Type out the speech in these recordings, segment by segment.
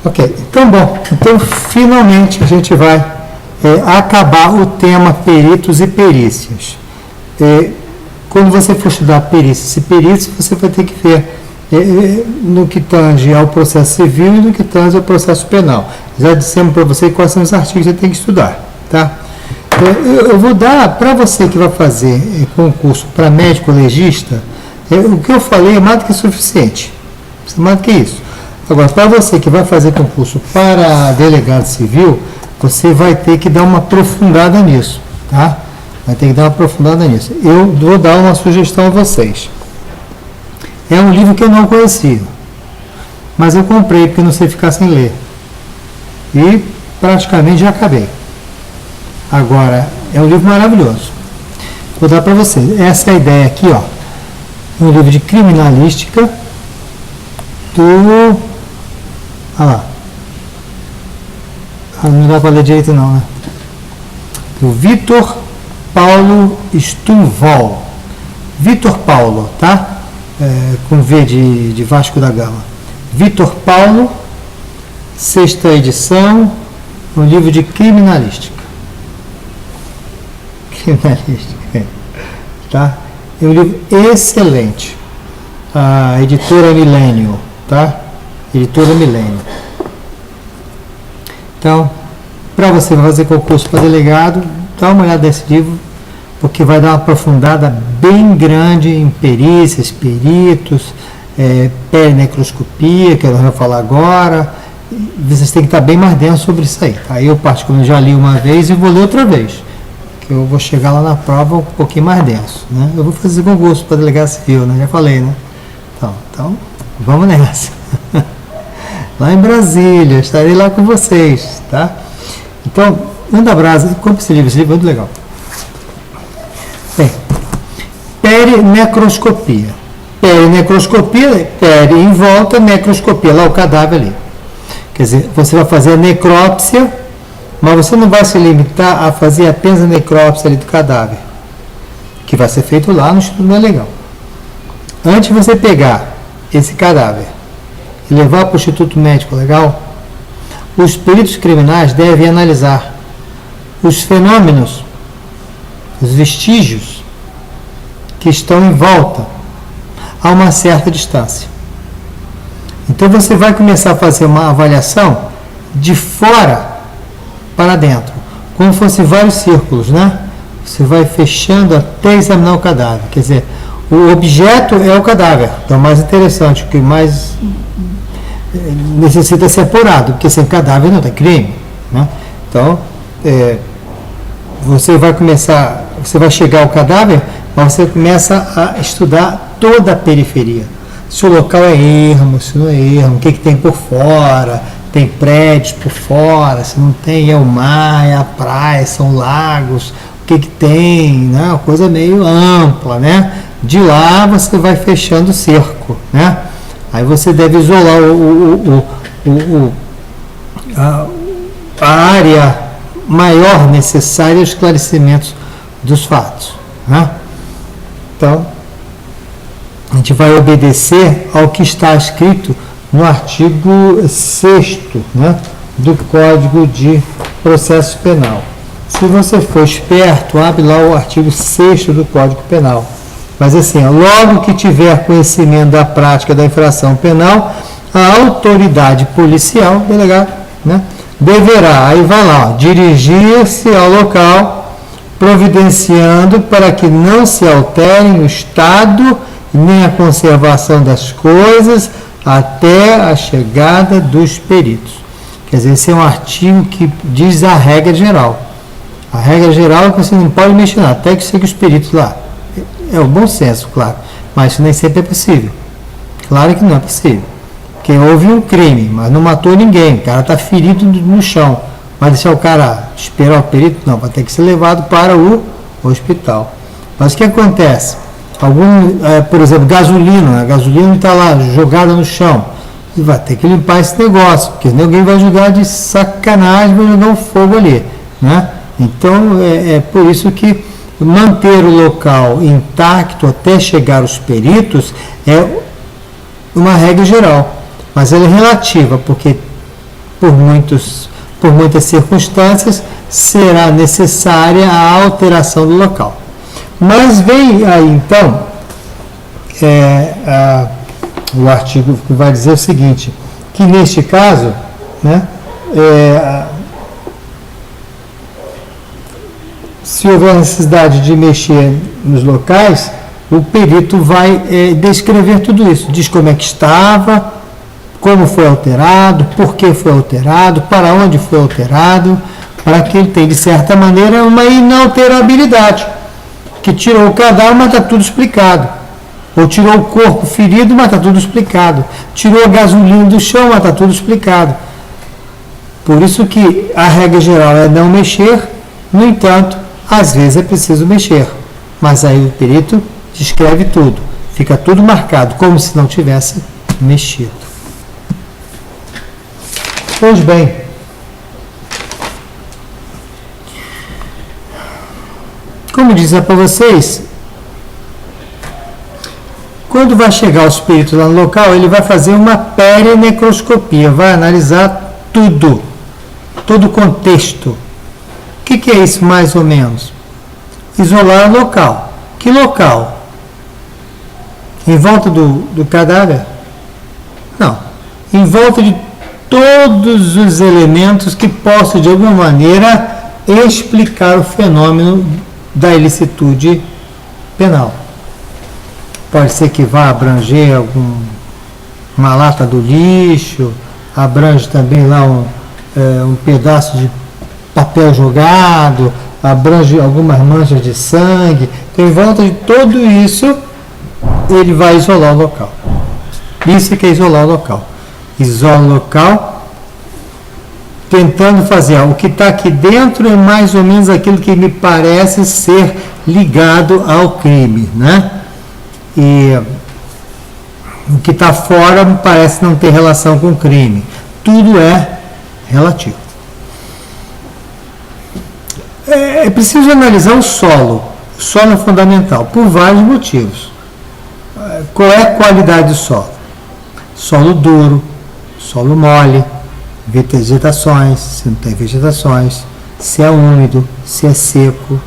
Ok, então bom, então finalmente a gente vai acabar o tema peritos e perícias. Quando você for estudar perícias e perícias, você vai ter que ver no que tange ao processo civil e no que tange ao processo penal. Já dissemos para você quais são os artigos que você tem que estudar, tá? Eu vou dar para você que vai fazer concurso para médico legista, o que eu falei é mais do que suficiente, mais do que isso. Agora, para você que vai fazer concurso para delegado civil, você vai ter que dar uma aprofundada nisso, tá? Vai ter que dar uma aprofundada nisso. Eu vou dar uma sugestão a vocês. É um livro que eu não conhecia, mas eu comprei porque não sei ficar sem ler. E praticamente já acabei. Agora, é um livro maravilhoso. Vou dar para vocês. Essa é a ideia aqui, ó. Um livro de criminalística do... Ah lá. Não dá para ler direito não, né? Do Vitor Paulo Stumvoll. Vitor Paulo, tá? Com V de Vasco da Gama. Vitor Paulo, 6ª edição, um livro de criminalística. Criminalística, tá? É um livro excelente. A editora Milênio, tá? Editora Milênio. Então, para você fazer concurso para delegado, dá uma olhada nesse livro, porque vai dar uma aprofundada bem grande em perícias, peritos, perinecroscopia, que nós vamos falar agora. Vocês têm que estar bem mais dentro sobre isso aí. Tá? Eu, particularmente, já li uma vez e vou ler outra vez, que eu vou chegar lá na prova um pouquinho mais denso. Né? Eu vou fazer concurso para delegado civil, né? Já falei, né? Então, vamos nessa. Lá em Brasília, estarei lá com vocês, tá? Então, anda brasa, compre esse livro é muito legal. Bem, perinecroscopia. Perinecroscopia, peri em volta, necroscopia, lá o cadáver ali. Quer dizer, você vai fazer a necrópsia, mas você não vai se limitar a fazer apenas a necrópsia ali do cadáver, que vai ser feito lá no Instituto Legal. Antes de você pegar esse cadáver e levar para o Instituto Médico Legal, os peritos criminais devem analisar os fenômenos, os vestígios que estão em volta a uma certa distância. Então você vai começar a fazer uma avaliação de fora para dentro, como se fossem vários círculos, né? Você vai fechando até examinar o cadáver. Quer dizer, o objeto é o cadáver, então é mais interessante, o que mais necessita ser apurado, porque sem cadáver não tem crime, né? Então, você vai chegar ao cadáver, mas você começa a estudar toda a periferia. Se o local é ermo, se não é ermo, o que tem por fora, tem prédios por fora, se não tem, é o mar, é a praia, são lagos, o que tem, né? Uma coisa meio ampla, né? De lá você vai fechando o cerco, né? Aí você deve isolar a área maior necessária aos esclarecimentos dos fatos, né? Então, a gente vai obedecer ao que está escrito no artigo 6º, né, do Código de Processo Penal. Se você for esperto, abre lá o artigo 6º do Código Penal. Mas assim, logo que tiver conhecimento da prática da infração penal, a autoridade policial, delegado, né, deverá, aí vai lá, dirigir-se ao local, providenciando para que não se alterem o estado nem a conservação das coisas até a chegada dos peritos. Quer dizer, esse é um artigo que diz a regra geral. A regra geral é que você não pode mexer nada, até que chegue os peritos lá. É o bom senso, claro, mas isso nem sempre é possível. Claro que não é possível. Porque houve um crime, mas não matou ninguém, o cara está ferido no chão. Vai deixar o cara esperar o perito? Não, vai ter que ser levado para o hospital. Mas o que acontece? Por exemplo, gasolina, a gasolina está lá jogada no chão. Você vai ter que limpar esse negócio, porque ninguém vai jogar de sacanagem, vai jogar um fogo ali, né? Então, é por isso que manter o local intacto até chegar os peritos é uma regra geral, mas ela é relativa, porque por muitas circunstâncias, será necessária a alteração do local. Mas vem aí, então, o artigo que vai dizer o seguinte, que neste caso, né, se houver necessidade de mexer nos locais, o perito vai descrever tudo isso, diz como é que estava, como foi alterado, por que foi alterado, para onde foi alterado, para que ele tenha, de certa maneira, uma inalterabilidade, que tirou o cadáver, mas está tudo explicado, ou tirou o corpo ferido, mas está tudo explicado, tirou a gasolina do chão, mas está tudo explicado. Por isso que a regra geral é não mexer, no entanto, às vezes é preciso mexer, mas aí o perito descreve tudo, fica tudo marcado, como se não tivesse mexido. Pois bem, como disse para vocês, quando vai chegar os peritos lá no local, ele vai fazer uma perinecroscopia, vai analisar tudo, todo o contexto. O que é isso mais ou menos? Isolar o local. Que local? Em volta do cadáver? Não. Em volta de todos os elementos que possam, de alguma maneira, explicar o fenômeno da ilicitude penal. Pode ser que vá abranger uma lata do lixo, abrange também lá um pedaço de papel jogado, abrange algumas manchas de sangue. Então, em volta de tudo isso, ele vai isolar o local. Isso que é isolar o local. Isola o local, tentando fazer o que está aqui dentro é mais ou menos aquilo que me parece ser ligado ao crime, né? E o que está fora me parece não ter relação com o crime. Tudo é relativo. É preciso analisar o solo. O solo é fundamental, por vários motivos. Qual é a qualidade do solo? Solo duro, solo mole, vegetações, se não tem vegetações, se é úmido, se é seco.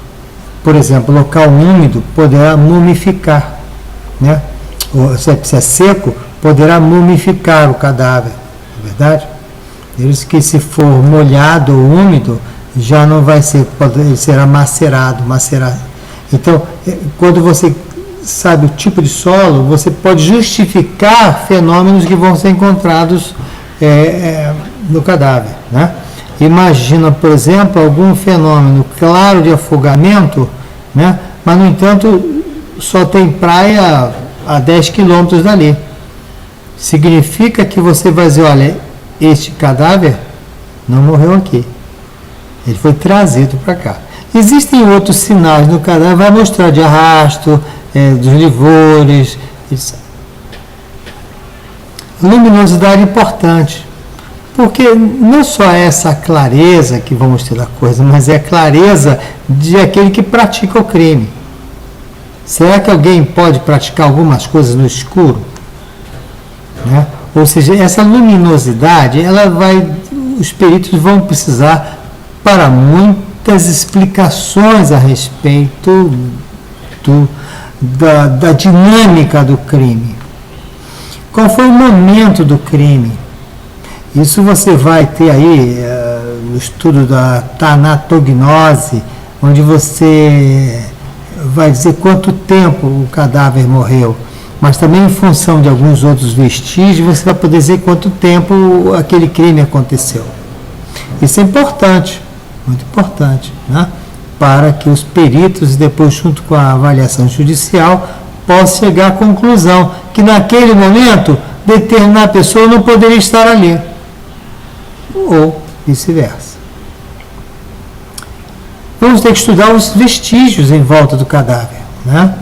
Por exemplo, local úmido poderá mumificar, né? Ou, se é seco, poderá mumificar o cadáver, não é verdade? Eles que se for molhado ou úmido, já não vai ser, será macerado. Então, quando você sabe o tipo de solo, você pode justificar fenômenos que vão ser encontrados no cadáver, né? Imagina, por exemplo, algum fenômeno claro de afogamento, né? Mas, no entanto, só tem praia a 10 quilômetros dali. Significa que você vai dizer, olha, este cadáver não morreu aqui. Ele foi trazido para cá. Existem outros sinais no cadáver, vai mostrar de arrasto, dos livores, etc. Luminosidade é importante, porque não só é essa clareza que vamos ter da coisa, mas é a clareza de aquele que pratica o crime. Será que alguém pode praticar algumas coisas no escuro? Né? Ou seja, essa luminosidade, os peritos vão precisar para muitas explicações a respeito da dinâmica do crime. Qual foi o momento do crime? Isso você vai ter aí no estudo da tanatognose, onde você vai dizer quanto tempo o cadáver morreu, mas também em função de alguns outros vestígios, você vai poder dizer quanto tempo aquele crime aconteceu. Isso é importante, muito importante, né? Para que os peritos, depois junto com a avaliação judicial, possam chegar à conclusão que naquele momento determinada pessoa não poderia estar ali, ou vice-versa. Vamos ter que estudar os vestígios em volta do cadáver, né?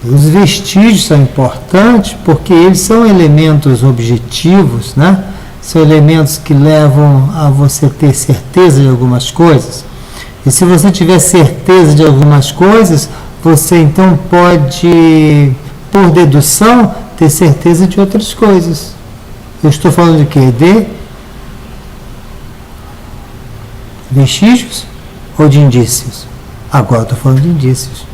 Os vestígios são importantes porque eles são elementos objetivos, né? São elementos que levam a você ter certeza de algumas coisas. E se você tiver certeza de algumas coisas, você então pode, por dedução, ter certeza de outras coisas. Eu estou falando de quê? De vestígios ou de indícios? Agora eu estou falando de indícios.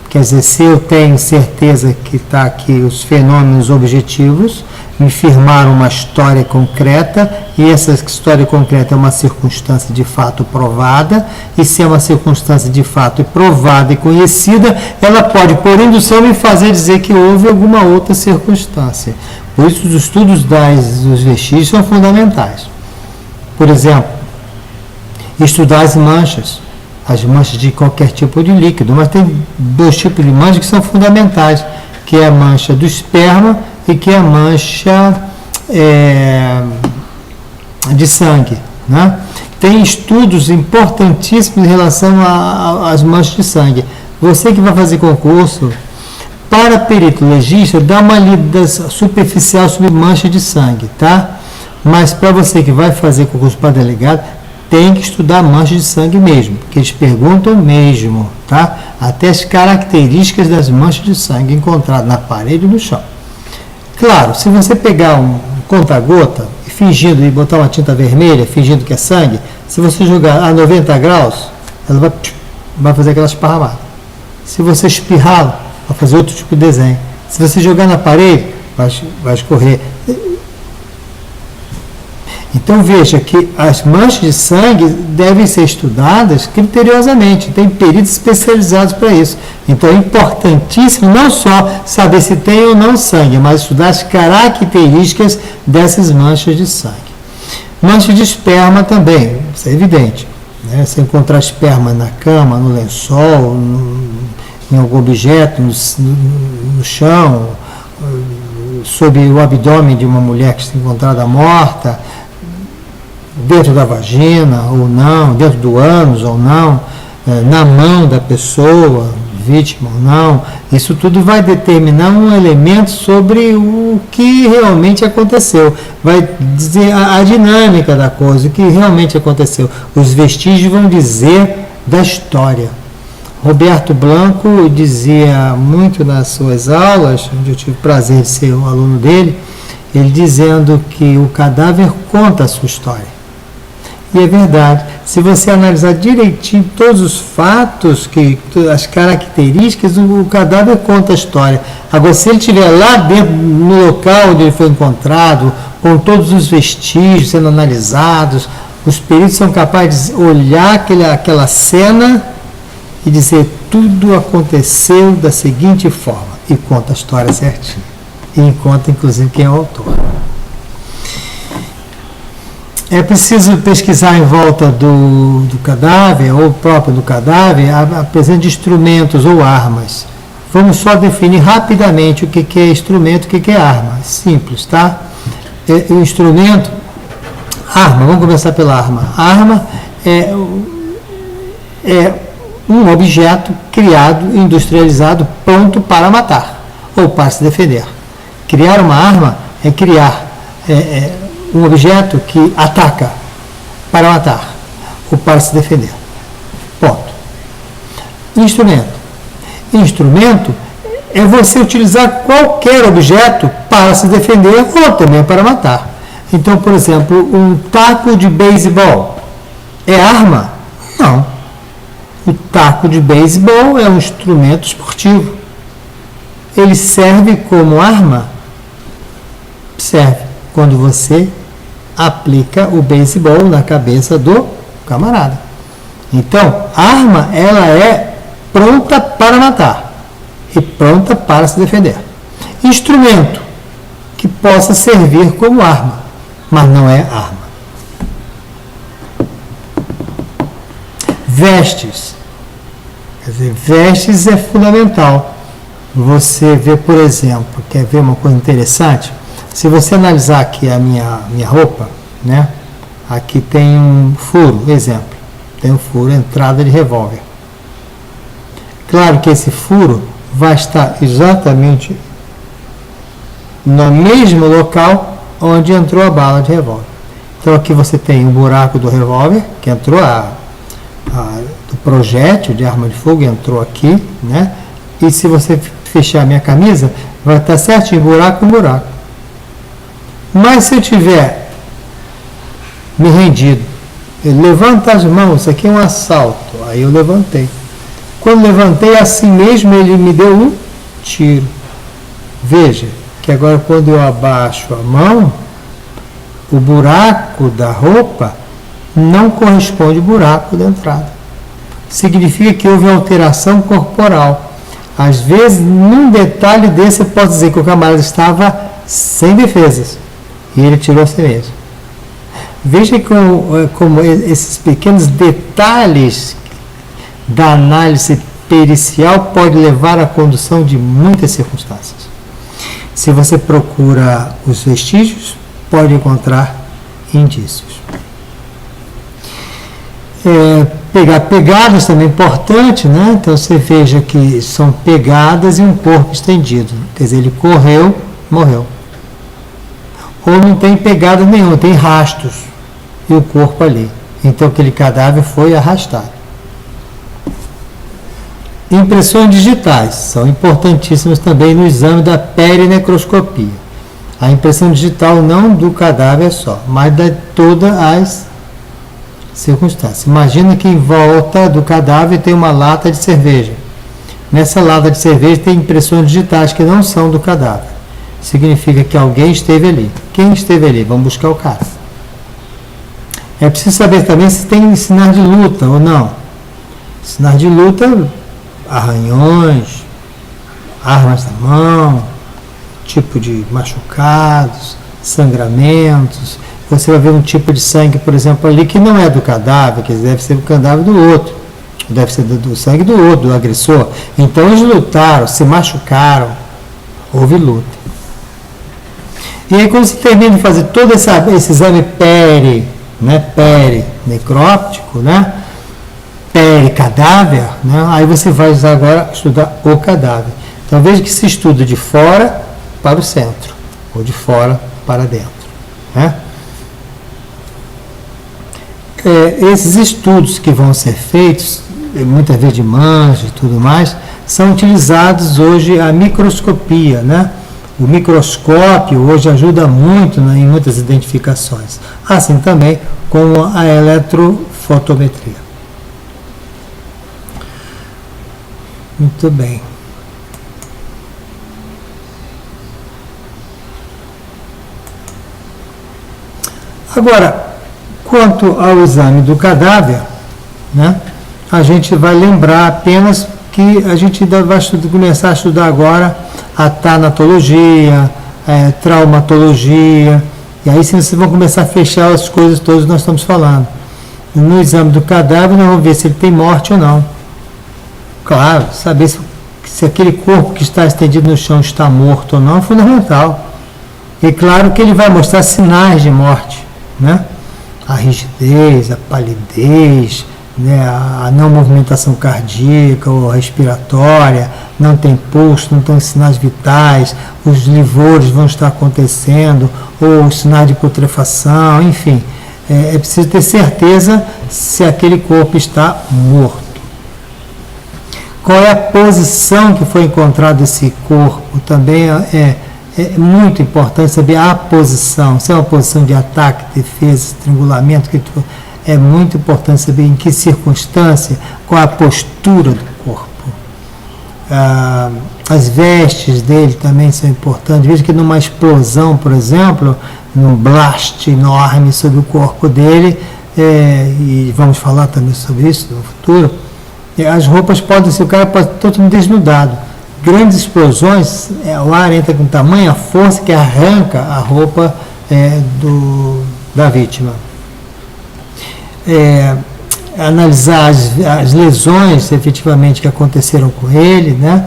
Quer dizer, se eu tenho certeza que está aqui os fenômenos objetivos, me firmaram uma história concreta, e essa história concreta é uma circunstância de fato provada, e se é uma circunstância de fato provada e conhecida, ela pode, por indução, me fazer dizer que houve alguma outra circunstância. Por isso, os estudos dos vestígios são fundamentais. Por exemplo, estudar as manchas de qualquer tipo de líquido, mas tem dois tipos de manchas que são fundamentais, que é a mancha do esperma e que é a mancha de sangue, né? Tem estudos importantíssimos em relação às manchas de sangue. Você que vai fazer concurso para perito legista, dá uma lida superficial sobre mancha de sangue, tá? Mas para você que vai fazer concurso para delegado, tem que estudar mancha de sangue mesmo, porque eles perguntam mesmo, tá? Até as características das manchas de sangue encontradas na parede e no chão. Claro, se você pegar um conta-gota fingindo e botar uma tinta vermelha, fingindo que é sangue, se você jogar a 90 graus, ela vai fazer aquela esparramada. Se você espirrá-lo, vai fazer outro tipo de desenho. Se você jogar na parede, vai escorrer. Então veja que as manchas de sangue devem ser estudadas criteriosamente, tem peritos especializados para isso. Então é importantíssimo não só saber se tem ou não sangue, mas estudar as características dessas manchas de sangue. Mancha de esperma também, isso é evidente, né? Se encontrar esperma na cama, no lençol, em algum objeto, no chão, sob o abdômen de uma mulher que está encontrada morta, dentro da vagina ou não, dentro do ânus ou não, na mão da pessoa, vítima ou não, isso tudo vai determinar um elemento sobre o que realmente aconteceu, vai dizer a dinâmica da coisa, o que realmente aconteceu. Os vestígios vão dizer da história. Roberto Blanco dizia muito nas suas aulas, onde eu tive o prazer de ser um aluno dele, ele dizendo que o cadáver conta a sua história. E é verdade, se você analisar direitinho todos os fatos, as características, o cadáver conta a história. Agora, se ele estiver lá dentro, no local onde ele foi encontrado, com todos os vestígios sendo analisados, os peritos são capazes de olhar aquela cena e dizer tudo aconteceu da seguinte forma, e conta a história certinho. E conta, inclusive, quem é o autor. É preciso pesquisar em volta do cadáver, ou próprio do cadáver, a presença de instrumentos ou armas. Vamos só definir rapidamente o que é instrumento e o que é arma. É simples, tá? O instrumento, arma, vamos começar pela arma. A arma é um objeto criado, industrializado, pronto para matar, ou para se defender. Criar uma arma é criar um objeto que ataca para matar ou para se defender. Ponto. Instrumento. Instrumento é você utilizar qualquer objeto para se defender ou também para matar. Então, por exemplo, um taco de beisebol é arma? Não. O taco de beisebol é um instrumento esportivo. Ele serve como arma? Serve quando você aplica o beisebol na cabeça do camarada. Então, a arma, ela é pronta para matar e pronta para se defender. Instrumento que possa servir como arma, mas não é arma. Vestes. Quer dizer, vestes é fundamental. Você vê, por exemplo, quer ver uma coisa interessante? Se você analisar aqui a minha roupa, né? Aqui tem um furo, exemplo. Tem um furo, entrada de revólver. Claro que esse furo vai estar exatamente no mesmo local onde entrou a bala de revólver. Então aqui você tem o buraco do revólver, que entrou do projétil de arma de fogo, entrou aqui, né? E se você fechar a minha camisa, vai estar certinho, buraco com buraco. Mas se eu tiver me rendido levanta as mãos, isso aqui é um assalto. Aí eu levantei. Quando levantei, assim mesmo, ele me deu um tiro. Veja que agora quando eu abaixo a mão, o buraco da roupa não corresponde ao buraco da entrada. Significa que houve alteração corporal. Às vezes, num detalhe desse, eu posso dizer que o camarada estava sem defesas e ele tirou a si mesmo. Veja como esses pequenos detalhes da análise pericial pode levar à condução de muitas circunstâncias. Se você procura os vestígios, pode encontrar indícios. Pegar pegadas também é importante, né? Então você veja que são pegadas e um corpo estendido. Quer dizer, ele correu, morreu. Ou não tem pegada nenhuma, tem rastros e o corpo ali. Então aquele cadáver foi arrastado. Impressões digitais são importantíssimas também no exame da perinecroscopia. A impressão digital não do cadáver só, mas de todas as circunstâncias. Imagina que em volta do cadáver tem uma lata de cerveja. Nessa lata de cerveja tem impressões digitais que não são do cadáver. Significa que alguém esteve ali. Quem esteve ali? Vamos buscar o cara. É preciso saber também se tem sinais de luta ou não. Sinais de luta, arranhões, armas na mão, tipo de machucados, sangramentos. Você vai ver um tipo de sangue, por exemplo, ali que não é do cadáver, que deve ser do cadáver do outro, deve ser do sangue do outro, do agressor. Então eles lutaram, se machucaram, houve luta. E aí quando você termina de fazer todo esse exame necróptico, né? Cadáver, né? Aí você vai usar agora estudar o cadáver. Então veja que se estuda de fora para o centro, ou de fora para dentro, né? Esses estudos que vão ser feitos, muitas vezes de mancha e tudo mais, são utilizados hoje a microscopia, né? O microscópio hoje ajuda muito, né, em muitas identificações, assim também como a eletrofotometria. Muito bem. Agora, quanto ao exame do cadáver, né, a gente vai lembrar apenas que a gente vai começar a estudar agora a tanatologia, traumatologia, e aí sim vocês vão começar a fechar as coisas todas que nós estamos falando. No exame do cadáver nós vamos ver se ele tem morte ou não. Claro, saber se aquele corpo que está estendido no chão está morto ou não é fundamental. E claro que ele vai mostrar sinais de morte, né? A rigidez, a palidez, né? A não movimentação cardíaca ou respiratória, não tem pulso, não tem sinais vitais, os livores vão estar acontecendo, ou os sinais de putrefação, enfim. É preciso ter certeza se aquele corpo está morto. Qual é a posição que foi encontrado esse corpo? Também é muito importante saber a posição. Se é uma posição de ataque, defesa, estrangulamento, é muito importante saber em que circunstância, qual a postura do corpo. As vestes dele também são importantes. Veja que numa explosão, por exemplo, num blast enorme sobre o corpo dele, e vamos falar também sobre isso no futuro, as roupas podem ser, o cara pode estar totalmente desnudado. Grandes explosões, o ar entra com tamanha força que arranca a roupa da vítima. Analisar as lesões efetivamente que aconteceram com ele, né?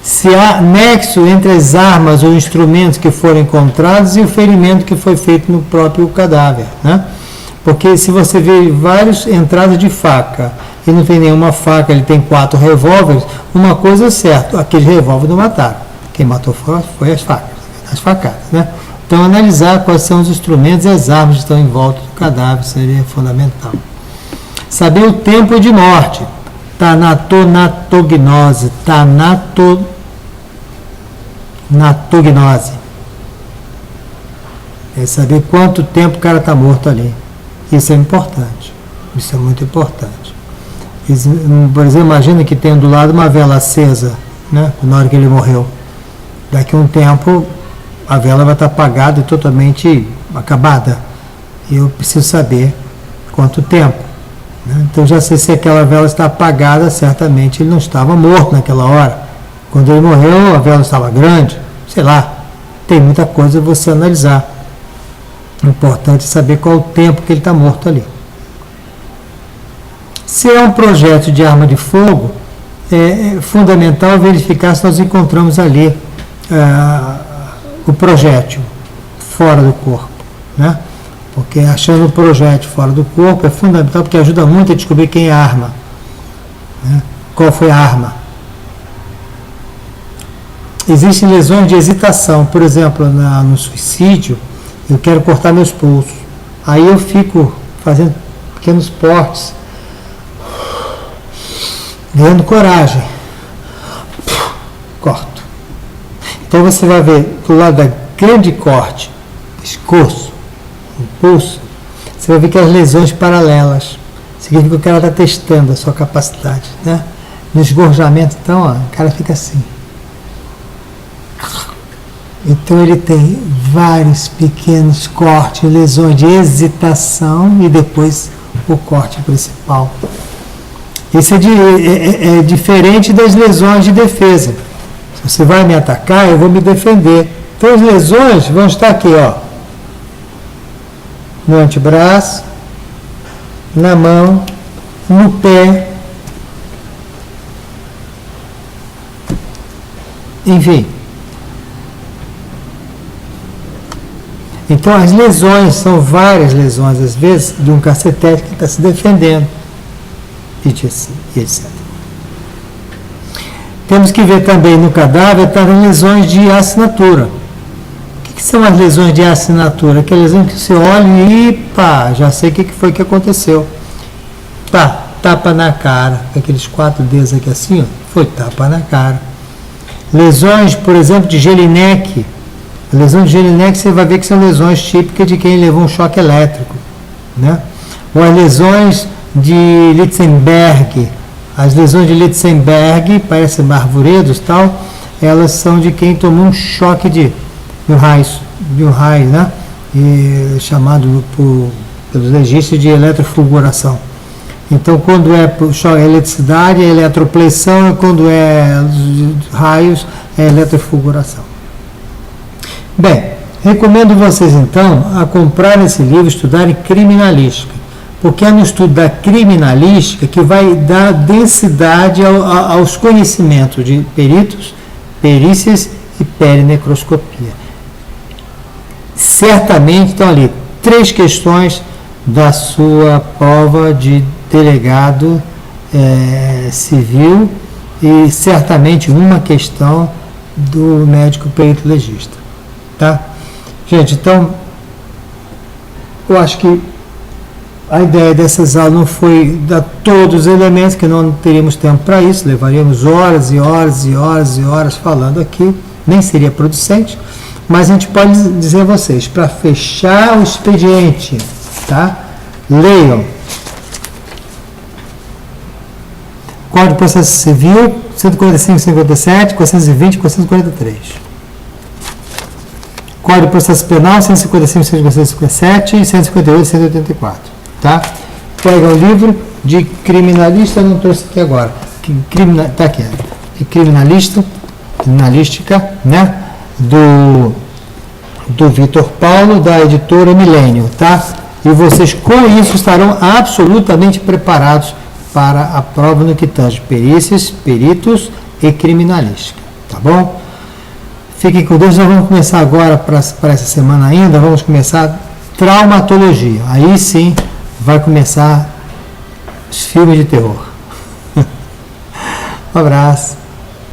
Se há nexo entre as armas ou instrumentos que foram encontrados e o ferimento que foi feito no próprio cadáver, né? Porque se você vê várias entradas de faca e não tem nenhuma faca, ele tem 4 revólveres, uma coisa é certa, aquele revólver não mataram. Quem matou foi as facadas, né? Então, analisar quais são os instrumentos e as armas que estão em volta do cadáver seria fundamental. Saber o tempo de morte. Tanatognose. É saber quanto tempo o cara está morto ali. Isso é importante. Isso é muito importante. Por exemplo, imagina que tem do lado uma vela acesa, né, na hora que ele morreu. Daqui a um tempo, a vela vai estar apagada e totalmente acabada. E eu preciso saber quanto tempo. Né? Então, já sei se aquela vela está apagada, certamente ele não estava morto naquela hora. Quando ele morreu, a vela estava grande. Sei lá, tem muita coisa a você analisar. O importante é saber qual o tempo que ele está morto ali. Se é um projeto de arma de fogo, é fundamental verificar se nós encontramos ali o projétil fora do corpo, né? Porque achando o projétil fora do corpo é fundamental, porque ajuda muito a descobrir quem é a arma, né? Qual foi a arma. Existem lesões de hesitação, por exemplo, no suicídio, eu quero cortar meus pulsos, aí eu fico fazendo pequenos portes, ganhando coragem, corto. Então você vai ver do lado da grande corte, pescoço, o pulso, você vai ver que as lesões paralelas, significa que o cara está testando a sua capacidade, né? No esgorjamento, então, ó, o cara fica assim. Então ele tem vários pequenos cortes, lesões de hesitação e depois o corte principal. Isso é diferente das lesões de defesa. Se você vai me atacar, eu vou me defender. Então as lesões vão estar aqui, ó, no antebraço, na mão, no pé, enfim. Então as lesões são várias lesões, às vezes, de um cacetete que está se defendendo. E etc. Temos que ver também no cadáver as lesões de assinatura. O que são as lesões de assinatura? Aquelas lesões que você olha e pá, já sei o que foi que aconteceu. Pá, tapa na cara. Aqueles 4 dedos aqui assim, ó, foi tapa na cara. Lesões, por exemplo, de Jelinek. A lesão de Jelinek você vai ver que são lesões típicas de quem levou um choque elétrico, né? Ou as lesões de Lichtenberg. As lesões de Lichtenberg, parecem arvoredos e tal, elas são de quem tomou um choque de um raio, né? E, chamado pelos legistas de eletrofulguração. Então, quando é choque, é eletricidade, é eletropleição, e quando é raios, é eletrofulguração. Bem, recomendo vocês, então, a comprar esse livro, estudarem criminalística. Porque é no estudo da criminalística que vai dar densidade aos conhecimentos de peritos, perícias e perinecroscopia. Certamente estão ali 3 questões da sua prova de delegado civil e certamente uma questão do médico perito legista. Tá? Gente, então, eu acho que a ideia dessas aulas não foi dar todos os elementos, que não teríamos tempo para isso, levaríamos horas e horas e horas e horas falando aqui, nem seria producente, mas a gente pode dizer a vocês, para fechar o expediente, tá? Leiam Código de Processo Civil, 145, 157, 420, 443. Código de Processo Penal, 155, 157, 158, 184. Tá? Pega o livro de criminalista, não trouxe aqui agora. Tá aqui, criminalística, né? Do Vitor Paulo, da editora Milênio, tá? E vocês com isso estarão absolutamente preparados para a prova no que tange perícias, peritos e criminalística, tá bom? Fiquem com Deus. Nós vamos começar agora para essa semana ainda, vamos começar traumatologia. Aí sim vai começar os filmes de terror. Um abraço.